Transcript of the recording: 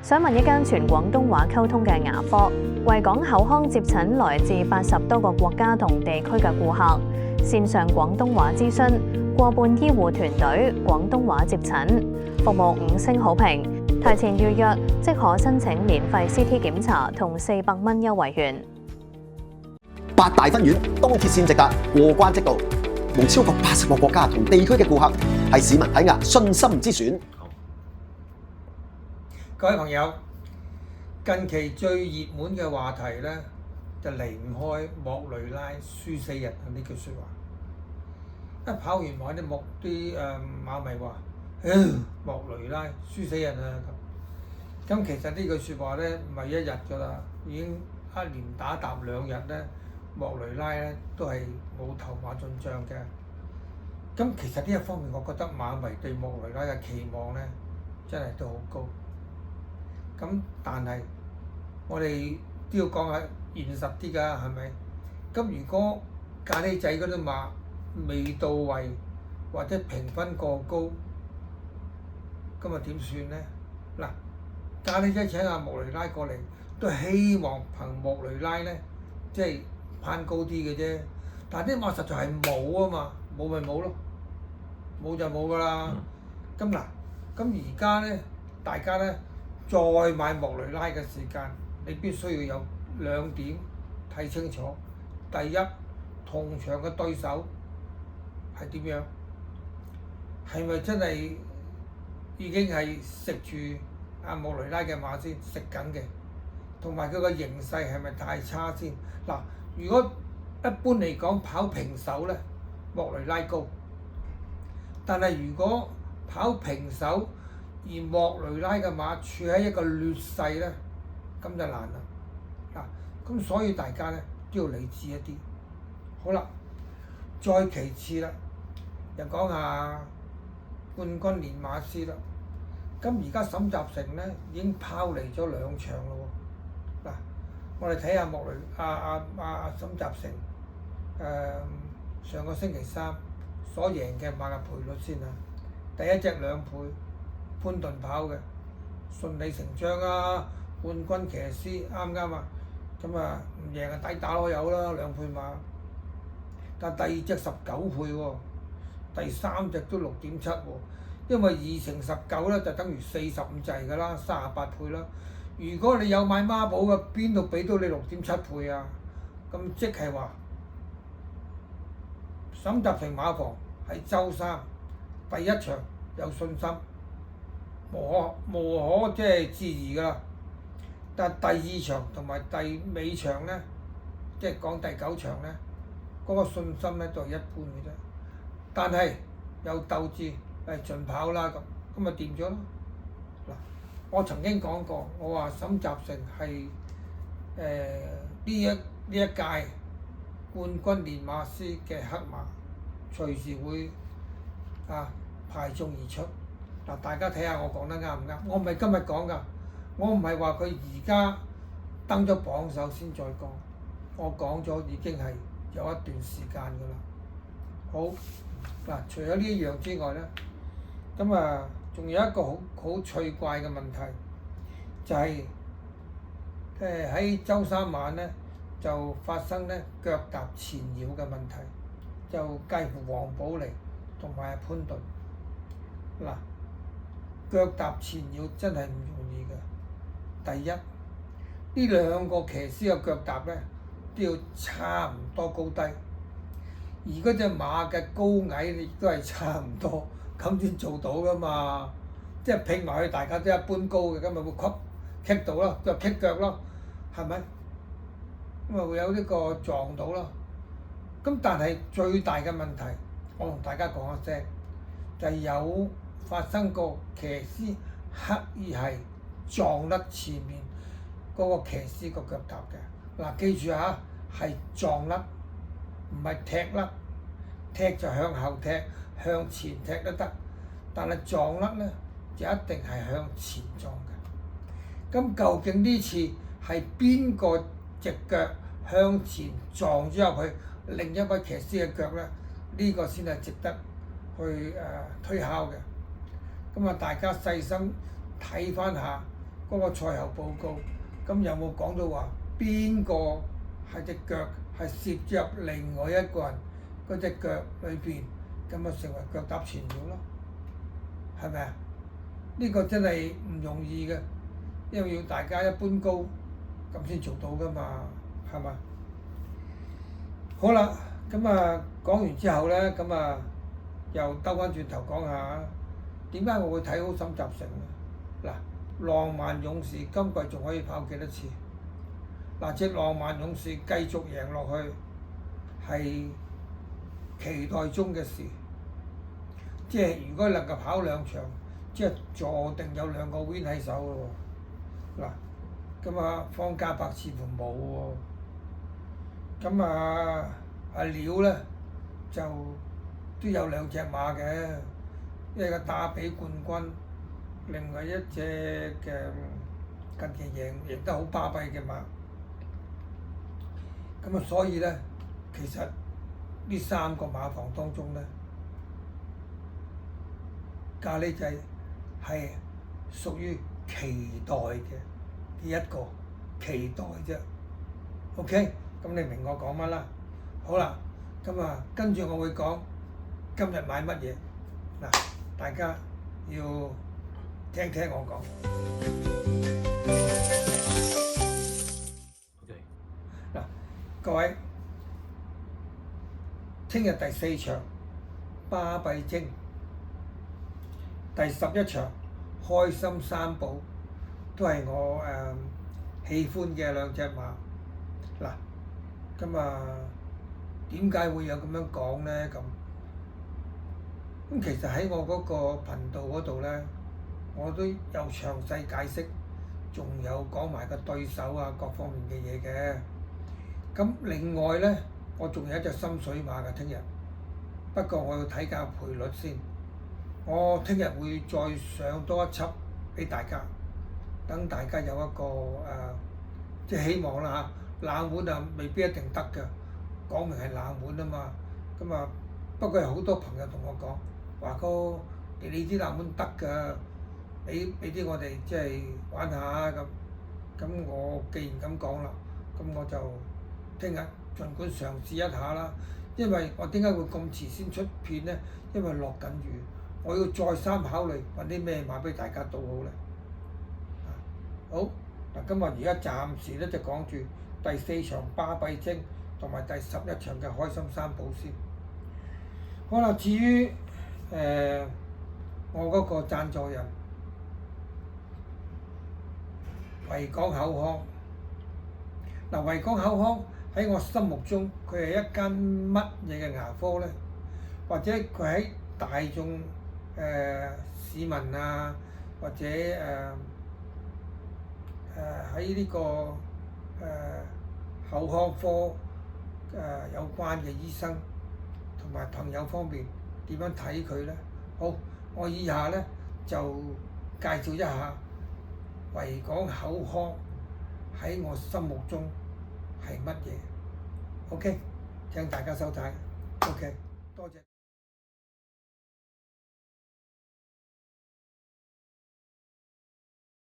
想問一間全廣東話溝通嘅牙科，維港口腔接診來自80多個國家同地區嘅顧客，線上廣東話諮詢，過半醫護團隊廣東話接診，服務5星好評，提前預約即可申請免費 CT 檢查同400蚊優惠券。八大分院東鐵線直達過關即到，無超過80個國家同地區嘅顧客，係市民睇牙信心之選。各位朋友，近期最熱門嘅話題咧，就離唔開莫雷拉輸死人呢句説話。一跑完馬啲馬迷話：莫雷拉輸死人啊！咁其實呢句説話咧唔係一日㗎啦，已經一連打揼2日咧，莫雷拉咧都係冇頭馬進帳嘅。咁其實呢一方面，我覺得馬迷對莫雷拉嘅期望咧，真係都好高。咁但係我哋都要講下現實啲㗎，係咪？咁如果咖喱仔嗰啲馬未到位，或者評分過高，咁啊點算咧？嗱，咖喱仔請阿莫雷拉過嚟，都希望憑莫雷拉咧，即係攀高啲嘅啫。但係啲馬實在係冇啊嘛，冇咪冇咯，冇就冇㗎啦。咁嗱，咁而家咧，大家咧，再買莫雷拉嘅時間，你必須要有2點睇清楚。第一，同場嘅對手係點樣？係咪真係已經係食住阿莫雷拉嘅馬先食緊嘅？同埋佢個形勢係咪太差先？嗱，如果一般嚟講跑平手咧，莫雷拉高。但係如果跑平手，而莫雷拉嘅馬處喺一個劣勢咧，咁就難啦。嗱，咁所以大家咧都要理智一啲。好啦，再其次啦，又講下冠軍練馬師啦。咁而家沈集成咧已經拋離咗2場咯喎。嗱，我哋睇下莫雷沈集成上個星期三所贏嘅馬嘅賠率先啊。第一隻2倍。潘頓跑嘅順理成章啊，冠軍騎師啱啊？咁啊唔贏啊抵打都有啦，2倍馬。但第二隻19倍喎，第3隻都6.7喎，因為2乘19咧就等於45滯㗎啦，38倍啦。如果你有買孖寶嘅，邊度俾到你6.7倍啊？咁即係話沈集成馬房喺週3第一場有信心。無可即係置疑㗎啦，但係第2場同埋尾場咧，即係講第9場咧，嗰個信心咧都係一般嘅啫。但係有鬥志，盡跑啦咁咪掂咗咯。嗱，我曾經講過，我話沈集成係呢一屆冠軍練馬師嘅黑馬，隨時會排眾而出。嗱，大家睇下我講得啱唔啱？我唔係今日講㗎，我唔係話佢而家登咗榜首先再講，我講咗已經係有一段時間㗎啦。好，嗱，除咗呢一樣之外咧，咁仲有一個好趣怪嘅問題，就係喺週3晚咧就發生咧腳踏纏繞嘅問題，就介乎黃寶妮同埋潘頓。嗱，腳踏纏繞真係唔容易嘅。第一，呢2個騎師嘅腳踏咧都要差唔多高低，而嗰隻馬嘅高矮亦都係差唔多，咁先做到㗎嘛。即係拼埋去，大家都一般高嘅，咁咪會棘到咯，腳棘腳咯，係咪？咁咪會有呢個撞到咯。咁但係最大嘅問題，我同大家講一聲，就係有發生過騎師刻意係撞甩前面嗰個騎師個腳踏嘅。嗱，記住嚇，係撞甩，唔係踢甩。踢就向後踢，向前踢都得，但係撞甩咧就一定係向前撞嘅。咁究竟呢次係邊個隻腳向前撞咗入去另一位騎師嘅腳咧？呢個先係值得去推敲嘅。咁大家細心睇翻下嗰個賽後報告，咁有冇講到話邊個係隻腳係攝咗入另外一個人嗰隻腳裏邊，咁啊成為腳踏傳鳥咯，係咪啊？呢個真係唔容易嘅，因為要大家一般高咁先做到噶嘛，係嘛？好啦，咁啊講完之後咧，咁啊又兜翻轉頭講下點解我會睇好沈集成咧？嗱，浪漫勇士今季仲可以跑幾多次？嗱，隻浪漫勇士繼續贏落去係期待中嘅事，即係如果能夠跑2場，即係坐定有2個 win 喺手嘅喎。嗱，咁啊方嘉柏似乎冇喎，咁啊阿廖咧就都有2隻馬嘅，一個打比冠軍，另外一隻嘅近期贏得好巴閉嘅馬。咁啊，所以咧，其實呢3個馬房當中咧，咖喱仔係屬於期待嘅一個，期待啫。OK，咁你明我講乜啦？好啦，咁啊，跟住我會講今日買乜嘢嗱，大家要聽聽我講。嗱，各位，聽日第4場巴閉精，第11場開心三寶，都係我喜歡嘅2隻馬。嗱，咁啊點解會有咁樣講咧？咁其實喺我嗰個頻道嗰度咧，我都有詳細解釋，仲有講埋個對手啊各方面嘅嘢嘅。咁另外咧，我仲有一隻心水馬嘅聽日，不過我要睇下賠率先。我聽日會再上多一輯俾大家，等大家有一個即係希望啦嚇。冷門啊，未必一定得嘅，講明係冷門啊嘛。咁啊，不過有好多朋友同我講話哥，你啲冷門得㗎，俾啲我哋即係玩下咁。咁我既然咁講啦，咁我就聽日儘管嘗試一下啦。因為我點解會咁遲先出片咧？因為落緊雨，我要再三考慮揾啲咩馬俾大家賭好咧。好，嗱，今日而家暫時咧就講住第4場巴閉精同埋第11場嘅開心三寶先。好啦，至於我嗰個贊助人維港口腔，嗱，維港口腔喺我心目中佢係一間乜嘢嘅牙科咧？或者佢喺大眾市民啊，或者喺呢個口腔科有關嘅醫生同埋朋友方面點樣睇佢咧？好，我以下咧就介紹一下維港口腔喺我心目中係乜嘢。OK，請大家收睇。OK，多謝。